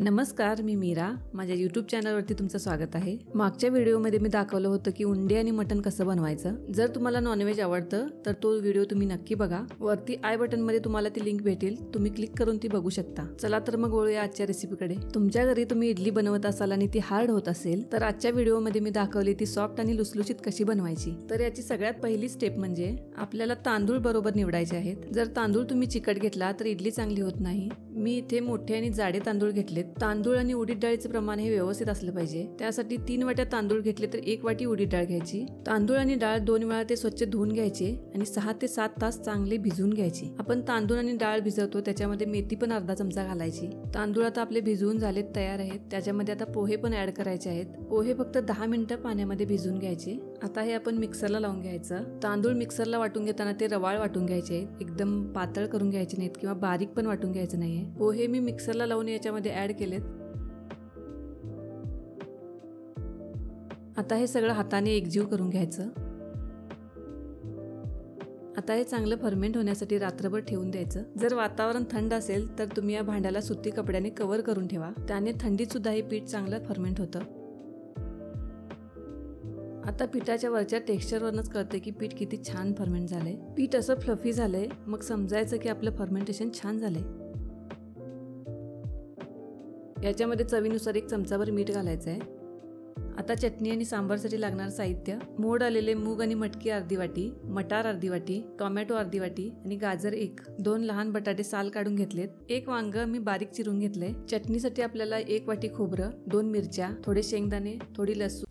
नमस्कार, मी मीरा. माझ्या यूट्यूब चॅनलवरती तुमचं स्वागत आहे. मागच्या व्हिडिओमध्ये मी दाखवलं होतं की उंडे आणि मटण कसं बनवायचं. जर तुम्हाला नॉनव्हेज आवडतं तर तो व्हिडिओ तुम्ही नक्की बघा. वरती आय बटनमध्ये तुम्हाला ती लिंक भेटेल, तुम्ही क्लिक करून ती बघू शकता. चला तर मग वळूया आजच्या रेसिपीकडे. तुमच्या घरी तुम्ही इडली बनवत असाल आणि ती हार्ड होत असेल तर आजच्या व्हिडिओमध्ये मी दाखवली ती सॉफ्ट आणि लुसलुशीत कशी बनवायची. तर याची सगळ्यात पहिली स्टेप म्हणजे आपल्याला तांदूळ बरोबर निवडायचे आहेत. जर तांदूळ तुम्ही चिकट घेतला तर इडली चांगली होत नाही. मी इथे मोठे आणि जाडे तांदूळ घेतलेत. तांदूळ आणि उडीद डाळीचे प्रमाण हे व्यवस्थित असलं पाहिजे. त्यासाठी 3 वाट्या तांदूळ घेतले तर 1 वाटी उडीद डाळ घ्यायची. तांदूळ आणि डाळ 2 वेळा ते स्वच्छ धुवून घ्यायचे आणि 6 ते 7 तास चांगले भिजवून घ्यायचे. आपण तांदूळ आणि डाळ भिजवतो त्याच्यामध्ये मेथी पण अर्धा चमचा घालायची. तांदूळ आता आपले भिजवून झालेत, तयार आहेत. त्याच्यामध्ये आता पोहे पण ऍड करायचे आहेत. पोहे फक्त 10 मिनिटं पाण्यामध्ये भिजवून घ्यायचे. आता हे आपण मिक्सरला लावून घ्यायचं. तांदूळ मिक्सरला वाटून घेताना ते रवाळ वाटून घ्यायचे आहेत. एकदम पातळ करून घ्यायचे नाहीत किंवा बारीक पण वाटून घ्यायचं नाहीये. पोहे मी मिक्सरला लावून याच्यामध्ये ऍड केलेत. आता हे सगळं हाताने एकजीव करून घ्यायचं. आता हे चांगलं फर्मेंट होण्यासाठी रात्रभर ठेवून द्यायचं. जर वातावरण थंड असेल तर तुम्ही या भांड्याला सुती कपड्याने कव्हर करून ठेवा. त्याने थंडीत सुद्धा हे पीठ चांगलं फर्मेंट होतं. आता पिठाच्या वरच्या टेक्स्चरवरच कळते की पीठ किती छान फर्मेंट झालंय. पीठ असं फ्लफी झालंय, मग समजायचं की आपलं फर्मेंटेशन छान झालंय. याच्यामध्ये चवीनुसार 1 चमचाभर मीठ घालायचं आहे. आता चटणी आणि सांबारसाठी लागणार साहित्य: मोड आलेले मूग आणि मटकी अर्धी वाटी, मटार अर्धी वाटी, टोमॅटो अर्धी वाटी आणि गाजर 1, 2 लहान बटाटे साल काढून घेतलेत, 1 वांग मी बारीक चिरून घेतले. चटणीसाठी आपल्याला 1 वाटी खोबरं, 2 मिरच्या, थोडे शेंगदाणे, थोडी लसूण,